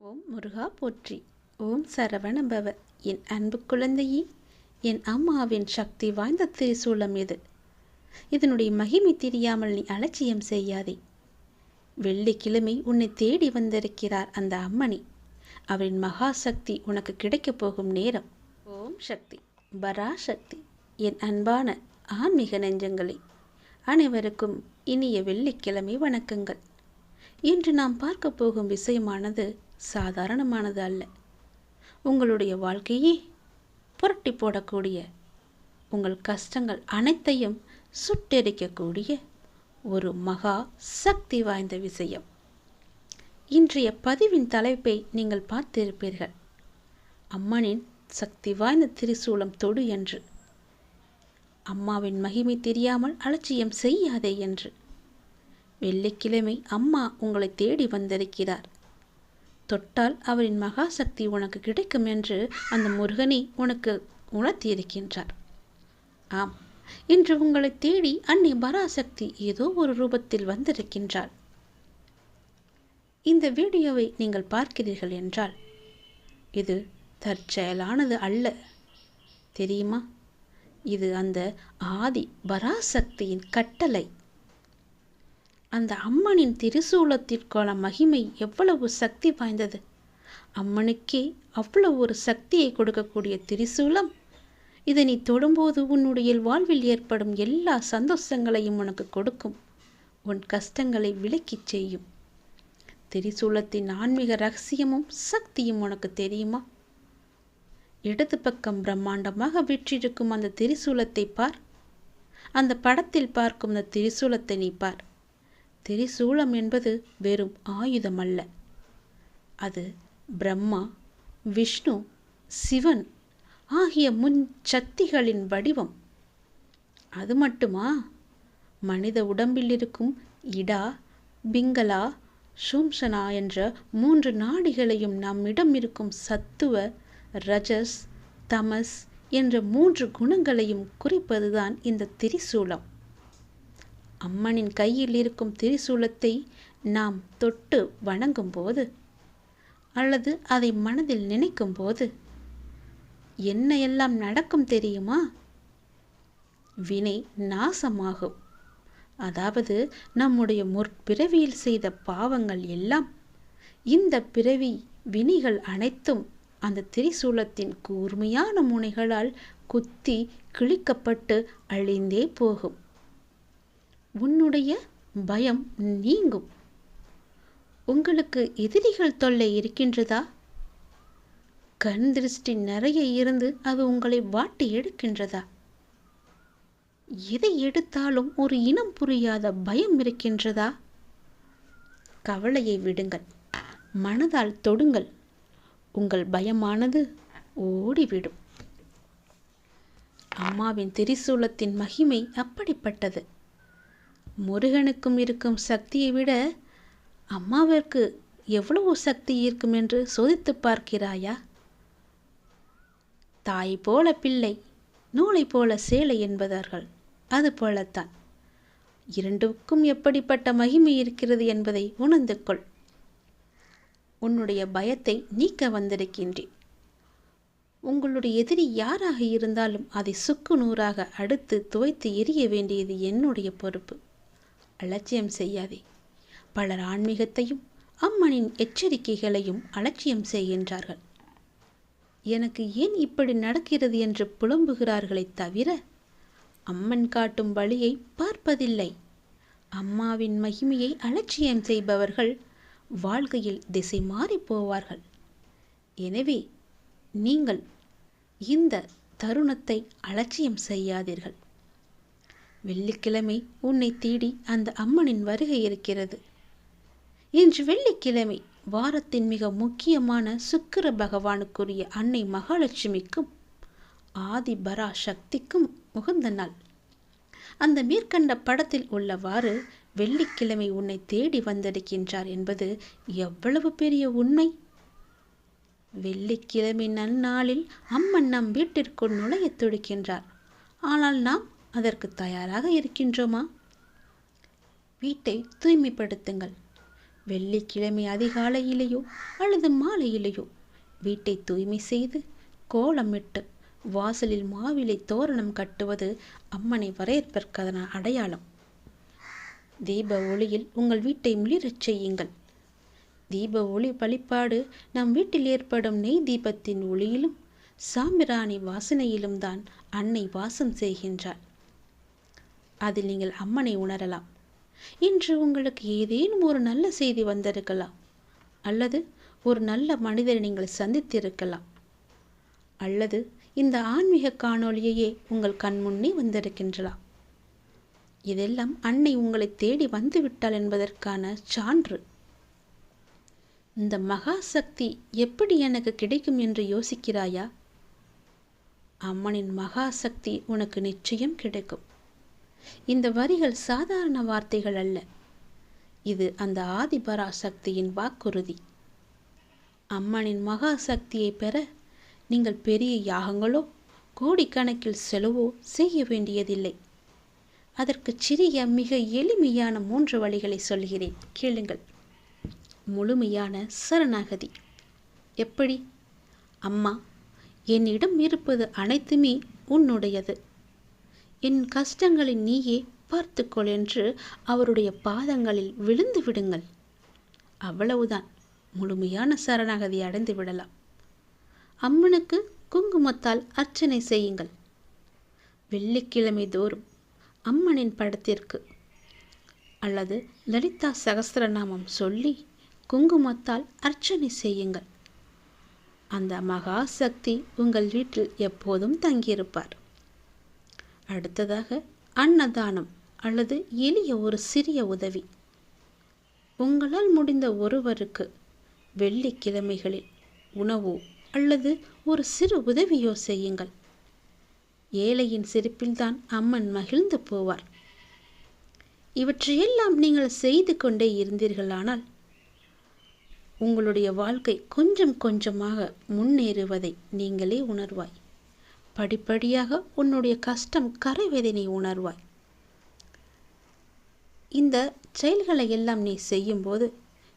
ஓம் முருகா போற்றி. ஓம் சரவண பவ. என் அன்பு குழந்தையே, என் அம்மாவின் சக்தி வாய்ந்த திரிசூலம் இது. இதனுடைய மகிமை தெரியாமல் நீ அலட்சியம் செய்யாதே. வெள்ளிக்கிழமை உன்னை தேடி வந்திருக்கிறார் அந்த அம்மணி. அவரின் மகா சக்தி உனக்கு கிடைக்கப் போகும் நேரம். ஓம் சக்தி, பராசக்தி. என் அன்பான ஆன்மீக நெஞ்சங்களே, அனைவருக்கும் இனிய வெள்ளிக்கிழமை வணக்கங்கள். இன்று நாம் பார்க்க போகும் விஷயமானது சாதாரணமானது அல்ல. உங்களுடைய வாழ்க்கையே புரட்டி போடக்கூடிய, உங்கள் கஷ்டங்கள் அனைத்தையும் சுட்டெரிக்கக்கூடிய ஒரு மகா சக்தி வாய்ந்த விஷயம். இன்றைய பதிவின் தலைப்பை நீங்கள் பார்த்திருப்பீர்கள். அம்மனின் சக்தி வாய்ந்த திரிசூலம் தொடு என்று. அம்மாவின் மகிமை தெரியாமல் அலட்சியம் செய்யாதே என்று. வெள்ளிக்கிழமை அம்மா உங்களை தேடி வந்திருக்கிறார். தொட்டால் அவரின் மகாசக்தி உனக்கு கிடைக்கும் என்று அந்த முருகனை உனக்கு உணர்த்தியிருக்கின்றார். ஆம், இன்று உங்களை தேடி அன்னை பராசக்தி ஏதோ ஒரு ரூபத்தில் வந்திருக்கின்றாள். இந்த வீடியோவை நீங்கள் பார்க்கிறீர்கள் என்றால் இது தற்செயலானது அல்ல. தெரியுமா? இது அந்த ஆதி பராசக்தியின் கட்டளை. அந்த அம்மனின் திரிசூலத்திற்கான மகிமை எவ்வளவு சக்தி வாய்ந்தது! அம்மனுக்கே அவ்வளவு ஒரு சக்தியை கொடுக்கக்கூடிய திரிசூலம். இதை நீ தொடும்போது உன்னுடைய வாழ்வில் ஏற்படும் எல்லா சந்தோஷங்களையும் உனக்கு கொடுக்கும். உன் கஷ்டங்களை விலக்கிச் செய்யும். திரிசூலத்தின் ஆன்மீக ரகசியமும் சக்தியும் உனக்கு தெரியுமா? இடது பக்கம் பிரம்மாண்டமாக வீற்றிருக்கும் அந்த திரிசூலத்தை பார். அந்த படத்தில் பார்க்கும் அந்த திரிசூலத்தை நீ பார். திரிசூலம் என்பது வெறும் ஆயுதம் அல்ல. அது பிரம்மா, விஷ்ணு, சிவன் ஆகிய முன் சக்திகளின் வடிவம். அது மட்டுமா? மனித உடம்பில் இருக்கும் இடா, பிங்களா, சூம்சனா என்ற 3 நாடிகளையும் நம்மிடம் இருக்கும் சத்துவ, ரஜஸ், தமஸ் என்ற 3 குணங்களையும் குறிப்பதுதான் இந்த திரிசூலம். அம்மனின் கையில் இருக்கும் திரிசூலத்தை நாம் தொட்டு வணங்கும் போது அல்லது அதை மனதில் நினைக்கும் போது என்ன எல்லாம் நடக்கும் தெரியுமா? வினை நாசமாகும். அதாவது நம்முடைய முற்பிறவியில் செய்த பாவங்கள் எல்லாம், இந்த பிறவி வினைகள் அனைத்தும் அந்த திரிசூலத்தின் கூர்மையான முனைகளால் குத்தி கிழிக்கப்பட்டு அழிந்தே போகும். உன்னுடைய பயம் நீங்கும். உங்களுக்கு எதிரிகள் தொல்லை இருக்கின்றதா? கண் திருஷ்டி நிறைய இருந்து அது உங்களை வாட்டி எடுக்கின்றதா? எதை எடுத்தாலும் ஒரு இனம் புரியாத பயம் இருக்கின்றதா? கவலையை விடுங்கள், மனதால் தொடுங்கள். உங்கள் பயமானது ஓடிவிடும். அம்மாவின் திரிசூலத்தின் மகிமை அப்படிப்பட்டது. முருகனுக்கும் இருக்கும் சக்தியை விட அம்மாவிற்கு எவ்வளவு சக்தி இருக்கும் என்று சோதித்து பார்க்கிறாயா? தாய் போல பிள்ளை, நூலை போல சேலை என்பதார்கள். அது போலத்தான் இரண்டுக்கும் எப்படிப்பட்ட மகிமை இருக்கிறது என்பதை உணர்ந்து கொள். உன்னுடைய பயத்தை நீக்க வந்திருக்கின்றேன். உங்களுடைய எதிரி யாராக இருந்தாலும் அதை சுக்கு நூறாக அடுத்து துவைத்து எரிய வேண்டியது என்னுடைய பொறுப்பு. அலட்சியம் செய்யாதே. பலர் ஆன்மீகத்தையும் அம்மனின் எச்சரிக்கைகளையும் அலட்சியம் செய்கின்றார்கள். எனக்கு ஏன் இப்படி நடக்கிறது என்று புலம்புகிறார்களே தவிர அம்மன் காட்டும் வழியை பார்ப்பதில்லை. அம்மாவின் மகிமையை அலட்சியம் செய்பவர்கள் வாழ்க்கையில் திசை மாறி போவார்கள். எனவே நீங்கள் இந்த தருணத்தை அலட்சியம் செய்யாதீர்கள். வெள்ளிக்கிழமை உன்னை தேடி அந்த அம்மனின் வருகை இருக்கிறது. இன்று வெள்ளிக்கிழமை வாரத்தின் மிக முக்கியமான சுக்கிர பகவானுக்குரிய அன்னை மகாலட்சுமிக்கும் ஆதி பரா சக்திக்கும் உகந்த நாள். அந்த மேற்கண்ட படத்தில் உள்ளவாறு வெள்ளிக்கிழமை உன்னை தேடி வந்திருக்கின்றார் என்பது எவ்வளவு பெரிய உண்மை! வெள்ளிக்கிழமை நன்னாளில் அம்மன் நம் வீட்டிற்குள் நுழைய துடிக்கின்றார். ஆனால் நாம் அதற்கு தயாராக இருக்கின்றோமா? வீட்டை தூய்மைப்படுத்துங்கள். வெள்ளிக்கிழமை அதிகாலையிலேயோ அல்லது மாலையிலேயோ வீட்டை தூய்மை செய்து கோலமிட்டு வாசலில் மாவிலை தோரணம் கட்டுவது அம்மனை வரவேற்பதற்கான அடையாளம். தீப ஒளியில் உங்கள் வீட்டை மிளிரச் செய்யுங்கள். தீப ஒளி வழிபாடு நம் வீட்டில் ஏற்படும் நெய் தீபத்தின் ஒளியிலும் சாம்பிராணி வாசனையிலும் தான் அன்னை வாசம் செய்கின்றாள். அதில் நீங்கள் அம்மனை உணரலாம். இன்று உங்களுக்கு ஏதேனும் ஒரு நல்ல செய்தி வந்திருக்கலாம், அல்லது ஒரு நல்ல மனிதரை நீங்கள் சந்தித்திருக்கலாம், அல்லது இந்த ஆன்மீக காணொளியையே உங்கள் கண்முன்னே வந்திருக்கின்றலாம். இதெல்லாம் அன்னை உங்களை தேடி வந்துவிட்டாள் என்பதற்கான சான்று. இந்த மகா சக்தி எப்படி எனக்கு கிடைக்கும் என்று யோசிக்கிறாயா? அம்மனின் மகா சக்தி உனக்கு நிச்சயம் கிடைக்கும். இந்த வரிகள் சாதாரண வார்த்தைகள் அல்ல. இது அந்த ஆதிபரா சக்தியின் வாக்குறுதி. அம்மனின் மகா சக்தியை பெற நீங்கள் பெரிய யாகங்களோ கோடிக்கணக்கில் செலவோ செய்ய வேண்டியதில்லை. அதற்கு சிறிய மிக எளிமையான 3 வழிகளை சொல்கிறேன், கேளுங்கள். முழுமையான சரணாகதி. எப்படி? அம்மா, என்னிடம் இருப்பது அனைத்துமே உன்னுடையது. என் கஷ்டங்களை நீயே பார்த்துக்கொள் என்று அவருடைய பாதங்களில் விழுந்து விடுங்கள். அவ்வளவுதான், முழுமையான சரணாகதி அடைந்து விடலாம். அம்மனுக்கு குங்குமத்தால் அர்ச்சனை செய்யுங்கள். வெள்ளிக்கிழமை தோறும் அம்மனின் படத்திற்கு அல்லது லலிதா சகஸ்ரநாமம் சொல்லி குங்குமத்தால் அர்ச்சனை செய்யுங்கள். அந்த மகா சக்தி உங்கள் வீட்டில் எப்போதும் தங்கியிருப்பார். அடுத்ததாக அன்னதானம் அல்லது எளிய ஒரு சிறிய உதவி. உங்களால் முடிந்த ஒருவருக்கு வெள்ளிக்கிழமைகளில் உணவோ அல்லது ஒரு சிறு உதவியோ செய்யுங்கள். ஏழையின் சிரிப்பில்தான் அம்மன் மகிழ்ந்து போவார். இவற்றையெல்லாம் நீங்கள் செய்து கொண்டே இருந்தீர்களானால் உங்களுடைய வாழ்க்கை கொஞ்சம் கொஞ்சமாக முன்னேறுவதை நீங்களே உணர்வாய். படிப்படியாக உன்னுடைய கஷ்டம் கரைவதை நீ உணர்வாய். இந்த செயல்களை எல்லாம் நீ செய்யும்போது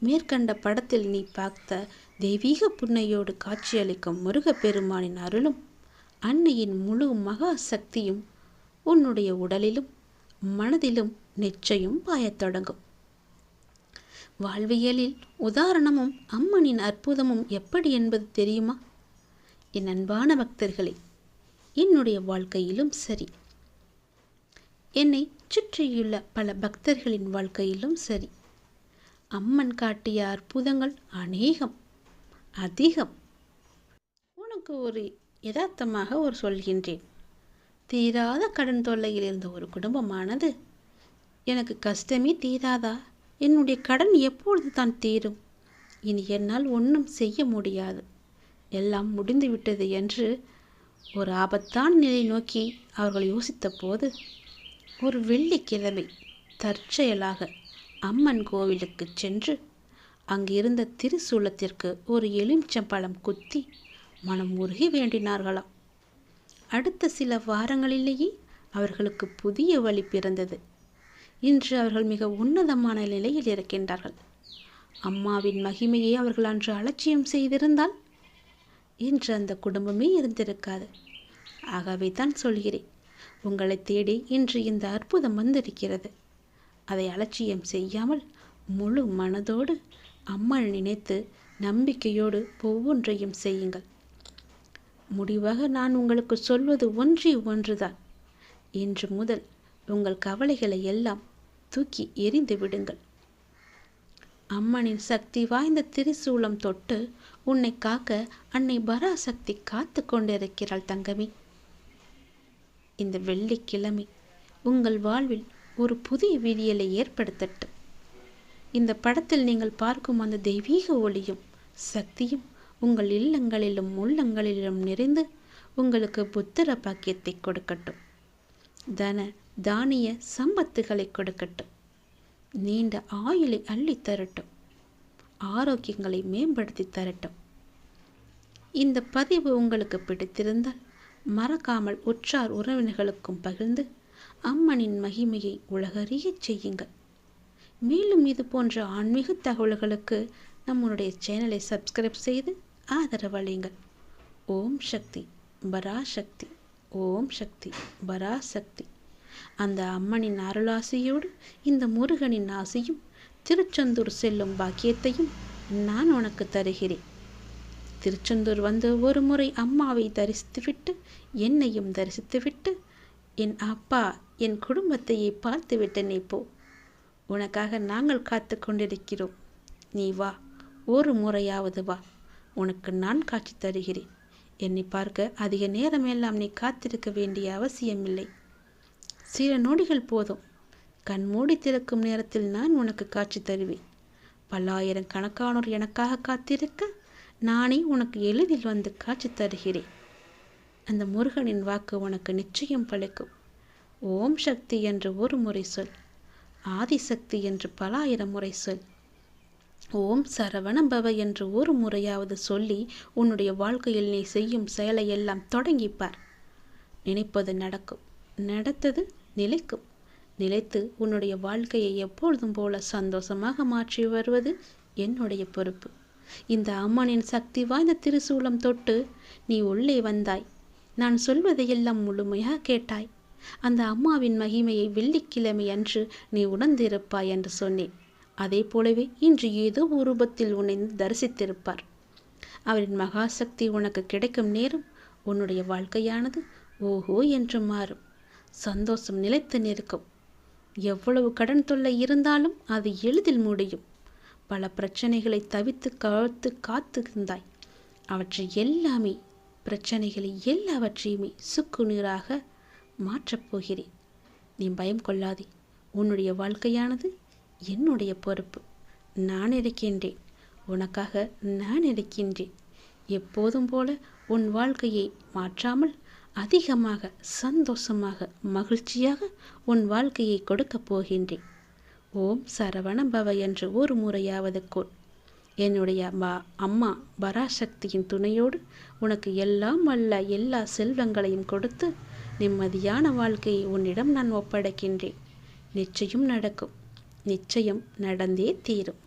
மேற்கண்ட படத்தில் நீ பார்த்த தெய்வீக புன்னையோடு காட்சியளிக்கும் முருகப்பெருமானின் அருளும் அன்னையின் முழு மகா சக்தியும் உன்னுடைய உடலிலும் மனதிலும் நிச்சயம் பாயத் தொடங்கும். வாழ்வியலில் உதாரணமும் அம்மனின் அற்புதமும் எப்படி என்பது தெரியுமா? என் அன்பான பக்தர்களே, என்னுடைய வாழ்க்கையிலும் சரி, என்னை சுற்றியுள்ள பல பக்தர்களின் வாழ்க்கையிலும் சரி, அம்மன் காட்டிய அற்புதங்கள் அநேகம், அதிகம். உனக்கு ஒரு யதார்த்தமாக ஒரு சொல்கின்றேன். தீராத கடன் தொல்லையில் இருந்த ஒரு குடும்பமானது, எனக்கு கஷ்டமே தீராதா, என்னுடைய கடன் எப்பொழுது தான் தீரும், இனி என்னால் ஒன்றும் செய்ய முடியாது, எல்லாம் முடிந்துவிட்டது என்று ஒரு ஆபத்தான நிலை நோக்கி அவர்கள் யோசித்த போது ஒரு வெள்ளிக்கிழமை தற்செயலாக அம்மன் கோவிலுக்கு சென்று அங்கிருந்த திருசூலத்திற்கு ஒரு எலுமிச்சம்பழம் குத்தி மனம் உருகி வேண்டினார்களாம். அடுத்த சில வாரங்களிலேயே அவர்களுக்கு புதிய வழி பிறந்தது. இன்று அவர்கள் மிக உன்னதமான நிலையில் இருக்கின்றார்கள். அம்மாவின் மகிமையை அவர்கள் அன்று அலட்சியம் செய்திருந்தால் இன்று அந்த குடும்பமே இருந்திருக்காது. ஆகவே தான் சொல்கிறேன், உங்களை தேடி இன்று இந்த அற்புதம் வந்திருக்கிறது. அதை அலட்சியம் செய்யாமல் முழு மனதோடு அம்மன் நினைத்து நம்பிக்கையோடு ஒவ்வொன்றையும் செய்யுங்கள். முடிவாக நான் உங்களுக்கு சொல்வது ஒன்றே ஒன்றுதான். இன்று முதல் உங்கள் கவலைகளை எல்லாம் தூக்கி எறிந்து விடுங்கள். அம்மனின் சக்தி வாய்ந்த திரிசூலம் தொட்டு உன்னை காக்க அன்னை பராசக்தி காத்து கொண்டிருக்கிறாள் தங்கமே. இந்த வெள்ளிக்கிழமை உங்கள் வாழ்வில் ஒரு புதிய விடியலை ஏற்படுத்தட்டும். இந்த படத்தில் நீங்கள் பார்க்கும் அந்த தெய்வீக ஒளியும் சக்தியும் உங்கள் இல்லங்களிலும் உள்ளங்களிலும் நிறைந்து உங்களுக்கு புத்திர பாக்கியத்தை கொடுக்கட்டும். தன தானிய சம்பத்துகளை கொடுக்கட்டும். நீண்ட ஆயுளை அள்ளி தரட்டும். ஆரோக்கியங்களை மேம்படுத்தி தரட்டும். இந்த பதிவு உங்களுக்கு பிடித்திருந்தால் மறக்காமல் உற்றார் உறவினர்களுக்கும் பகிர்ந்து அம்மனின் மகிமையை உலகறியச் செய்யுங்கள். மேலும் இது போன்ற ஆன்மீக தகவல்களுக்கு நம்மளுடைய சேனலை சப்ஸ்கிரைப் செய்து ஆதரவளியுங்கள். ஓம் சக்தி பராசக்தி. ஓம் சக்தி பராசக்தி. அந்த அம்மனின் அருளாசியோடு இந்த முருகனின் ஆசையும் திருச்செந்தூர் செல்லும் பாக்கியத்தையும் நான் உனக்கு தருகிறேன். திருச்செந்தூர் வந்து ஒரு முறை அம்மாவை தரிசித்துவிட்டு என்னையும் தரிசித்துவிட்டு என் அப்பா என் குடும்பத்தையே பார்த்துவிட்டு நீ போ. உனக்காக நாங்கள் காத்து கொண்டிருக்கிறோம். நீ வா, ஒரு முறையாவது வா. உனக்கு நான் காட்சி தருகிறேன். என்னை பார்க்க அதிக நேரமெல்லாம் நீ காத்திருக்க வேண்டிய அவசியமில்லை. சில நொடிகள் போதும். கண் மூடி திறக்கும் நேரத்தில் நான் உனக்கு காட்சி தருவேன். பல்லாயிரம் கணக்கானோர் எனக்காக காத்திருக்க நானே உனக்கு எளிதில் வந்து காட்சி தருகிறேன். அந்த முருகனின் வாக்கு உனக்கு நிச்சயம் பழிக்கும். ஓம் சக்தி என்று ஒரு முறை சொல். ஆதிசக்தி என்று பலாயிரம் முறை சொல். ஓம் சரவணபவ என்று ஒரு முறையாவது சொல்லி உன்னுடைய வாழ்க்கையில் நீ செய்யும் செயலை எல்லாம் தொடங்கிப்பார். நினைப்பது நடக்கும், நடத்தது நிலைக்கும். நிலைத்து உன்னுடைய வாழ்க்கையை எப்பொழுதும் போல சந்தோஷமாக மாற்றி வருவது என்னுடைய பொறுப்பு. இந்த அம்மனின் சக்தி வாய்ந்த திருசூலம் தொட்டு நீ உள்ளே வந்தாய். நான் சொல்வதையெல்லாம் முழுமையாக கேட்டாய். அந்த அம்மாவின் மகிமையை வெள்ளிக்கிழமை அன்று நீ உணர்ந்திருப்பாய் என்று சொன்னேன். அதே போலவே இன்று ஏதோ ஒரு ரூபத்தில் உன்னை தரிசித்திருப்பார். அவரின் மகாசக்தி உனக்கு கிடைக்கும் நேரம் உன்னுடைய வாழ்க்கையானது ஓஹோ என்று மாறும். சந்தோஷம் நிலைத்து நிற்கும். எவ்வளவு கடன் தொல்லை இருந்தாலும் அது எளிதில் முடியும். பல பிரச்சனைகளை தவித்து காத்திருந்தாய். அவற்றை எல்லாமே பிரச்சனைகளை எல்லாவற்றையுமே சுக்கு நீராக மாற்றப் போகிறேன். நீ பயம் கொள்ளாதே. உன்னுடைய வாழ்க்கையானது என்னுடைய பொறுப்பு. நான் இருக்கின்றேன். உனக்காக நான் இருக்கின்றேன். எப்போதும் போல உன் வாழ்க்கையை மாற்றாமல் அதிகமாக சந்தோஷமாக மகிழ்ச்சியாக உன் வாழ்க்கையை கொடுக்கப் போகின்றேன். ஓம் சரவணபவ என்று ஒரு முறையாவது கோள். என்னுடைய அம்மா பராசக்தியின் துணையோடு உனக்கு எல்லாம் வல்ல எல்லா செல்வங்களையும் கொடுத்து நிம்மதியான வாழ்க்கையை உன்னிடம் நான் ஒப்படைக்கின்றேன். நிச்சயம் நடக்கும். நிச்சயம் நடந்தே தீரும்.